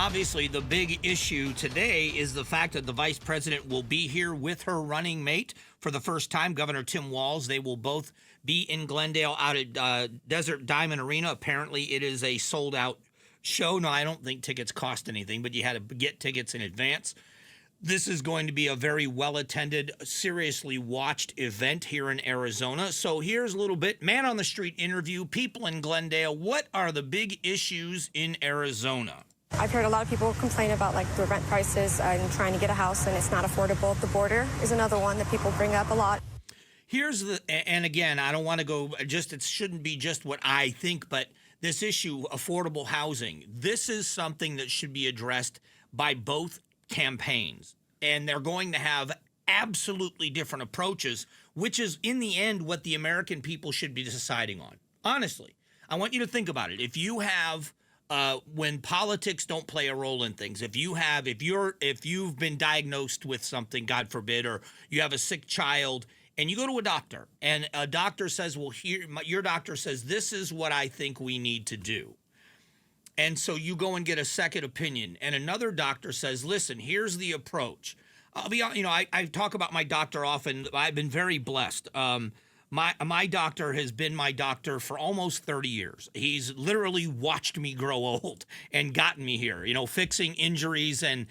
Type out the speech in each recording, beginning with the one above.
obviously the big issue today is the fact that the vice president will be here with her running mate for the first time, Governor Tim Walz. They will both be in Glendale out at Desert Diamond Arena. Apparently it is a sold-out show. No, I don't think tickets cost anything, but you had to get tickets in advance. This is going to be a very well-attended, seriously watched event here in Arizona. So here's a little bit, man on the street interview, people in Glendale. What are the big issues in Arizona? I've heard a lot of people complain about like the rent prices and trying to get a house and it's not affordable. The border is another one that people bring up a lot. And again, I don't want to go it shouldn't be just what I think, but this issue, affordable housing, this is something that should be addressed by both campaigns. And they're going to have absolutely different approaches, which is in the end what the American people should be deciding on. Honestly, I want you to think about it. If you have when politics don't play a role in things, if you've been diagnosed with something, God forbid, or you have a sick child and you go to a doctor and a doctor says, well, your doctor says, this is what I think we need to do. And so you go and get a second opinion and another doctor says, listen, here's the approach. I talk about my doctor often. I've been very blessed. My doctor has been my doctor for almost 30 years. He's literally watched me grow old and gotten me here, fixing injuries and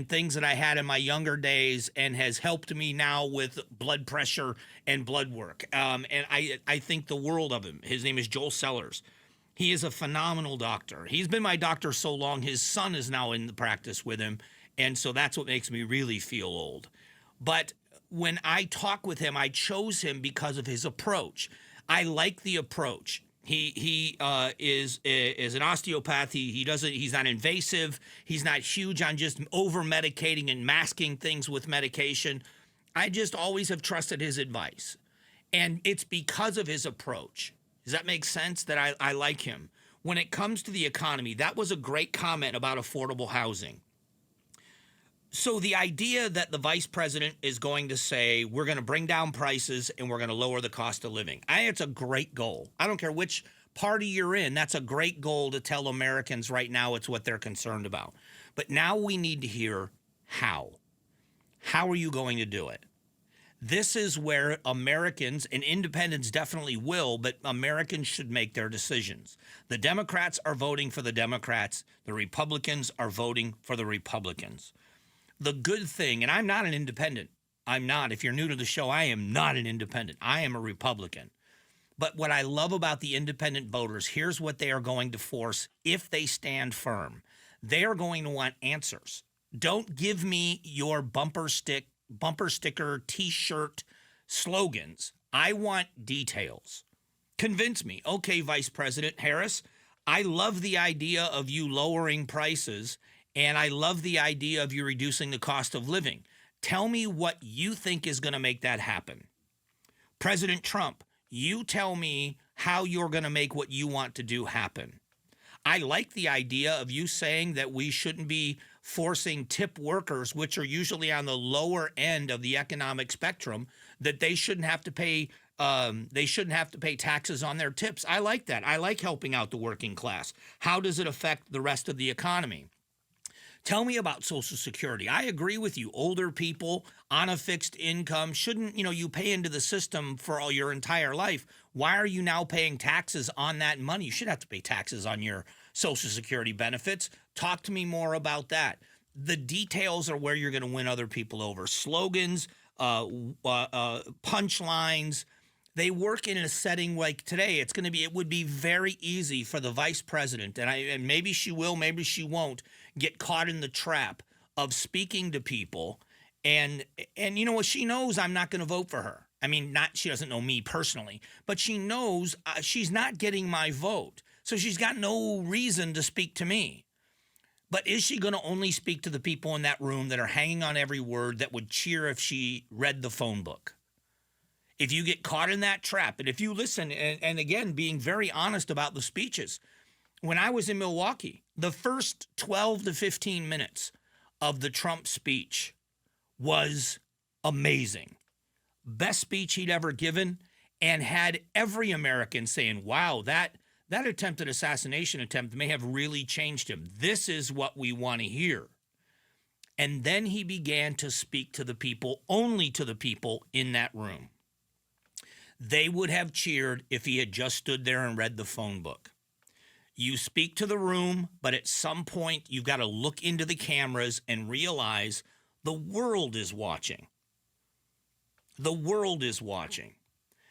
things that I had in my younger days, and has helped me now with blood pressure and blood work. And I think the world of him. His name is Joel Sellers. He is a phenomenal doctor. He's been my doctor so long, his son is now in the practice with him. And so that's what makes me really feel old. But when I talk with him, I chose him because of his approach. I like the approach. He is an osteopath. He's not invasive. He's not huge on just over medicating and masking things with medication. I just always have trusted his advice. And it's because of his approach. Does that make sense that I like him? When it comes to the economy, that was a great comment about affordable housing. So the idea that the vice president is going to say, we're going to bring down prices and we're going to lower the cost of living. It's a great goal. I don't care which party you're in. That's a great goal to tell Americans right now. It's what they're concerned about. But now we need to hear how. How are you going to do it? This is where Americans, and independents definitely will, but Americans should make their decisions. The Democrats are voting for the Democrats. The Republicans are voting for the Republicans. The good thing, and I'm not an independent. I'm not. If you're new to the show, I am not an independent. I am a Republican. But what I love about the independent voters, here's what they are going to force if they stand firm. They are going to want answers. Don't give me your bumper sticker, T-shirt slogans. I want details. Convince me. Okay, Vice President Harris, I love the idea of you lowering prices, and I love the idea of you reducing the cost of living. Tell me what you think is going to make that happen. President Trump, you tell me how you're going to make what you want to do happen. I like the idea of you saying that we shouldn't be forcing tip workers, which are usually on the lower end of the economic spectrum, that they shouldn't have to pay taxes on their tips. I like that. I like helping out the working class. How does it affect the rest of the economy? Tell me about Social Security. I agree with you. Older people on a fixed income shouldn't, you pay into the system for all your entire life. Why are you now paying taxes on that money? You should have to pay taxes on your Social Security benefits. Talk to me more about that. The details are where you're going to win other people over. Slogans, punchlines. They work in a setting like today. It would be very easy for the vice president, and maybe she will, maybe she won't, get caught in the trap of speaking to people. And you know what? She knows I'm not going to vote for her. I mean, she doesn't know me personally, but she knows she's not getting my vote. So she's got no reason to speak to me. But is she going to only speak to the people in that room that are hanging on every word, that would cheer if she read the phone book? If you get caught in that trap, and if you listen, and again, being very honest about the speeches, when I was in Milwaukee, the first 12 to 15 minutes of the Trump speech was amazing. Best speech he'd ever given, and had every American saying, wow, that attempted assassination attempt may have really changed him. This is what we want to hear. And then he began to speak to the people, only to the people in that room. They would have cheered if he had just stood there and read the phone book. You speak to the room, but at some point you've got to look into the cameras and realize the world is watching. The world is watching.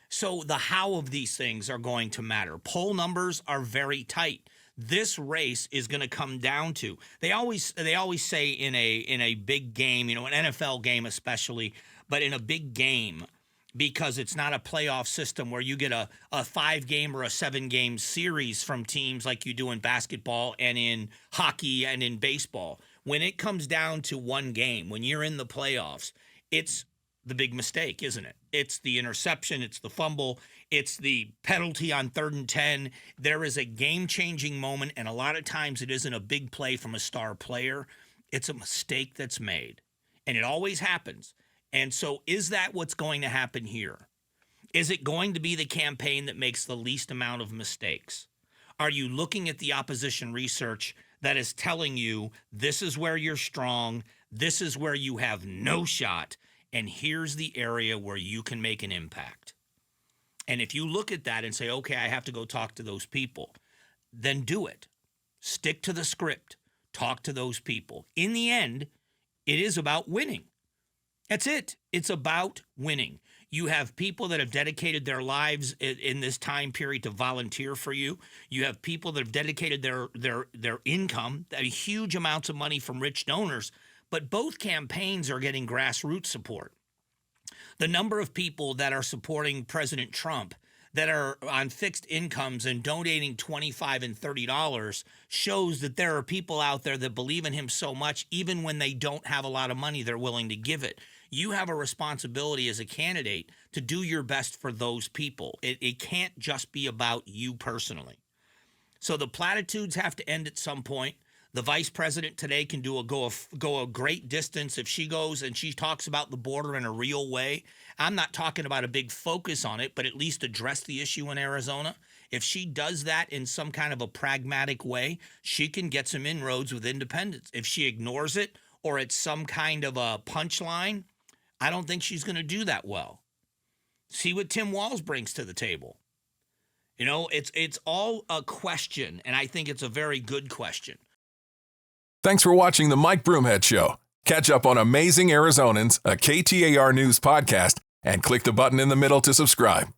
So the how of these things are going to matter. Poll numbers are very tight. This race is going to come down to, they always say in a big game, an NFL game especially, but in a big game, because it's not a playoff system where you get a 5-game or a 7-game series from teams like you do in basketball and in hockey and in baseball. When it comes down to one game, when you're in the playoffs, it's the big mistake, isn't it? It's the interception, it's the fumble, it's the penalty on 3rd and 10. There is a game-changing moment, and a lot of times it isn't a big play from a star player. It's a mistake that's made, and it always happens. And so is that what's going to happen here? Is it going to be the campaign that makes the least amount of mistakes? Are you looking at the opposition research that is telling you this is where you're strong, this is where you have no shot, and here's the area where you can make an impact? And if you look at that and say, okay, I have to go talk to those people, then do it. Stick to the script. Talk to those people. In the end, it is about winning. That's it. It's about winning. You have people that have dedicated their lives in this time period to volunteer for you. You have people that have dedicated their income, huge amounts of money from rich donors. But both campaigns are getting grassroots support. The number of people that are supporting President Trump that are on fixed incomes and donating $25 and $30 shows that there are people out there that believe in him so much, even when they don't have a lot of money, they're willing to give it. You have a responsibility as a candidate to do your best for those people. It can't just be about you personally. So the platitudes have to end at some point. The vice president today can go a great distance if she goes and she talks about the border in a real way. I'm not talking about a big focus on it, but at least address the issue in Arizona. If she does that in some kind of a pragmatic way, she can get some inroads with independents. If she ignores it or it's some kind of a punchline, I don't think she's going to do that well. See what Tim Walz brings to the table. It's all a question, and I think it's a very good question. Thanks for watching the Mike Broomhead Show. Catch up on Amazing Arizonans, a KTAR News podcast, and click the button in the middle to subscribe.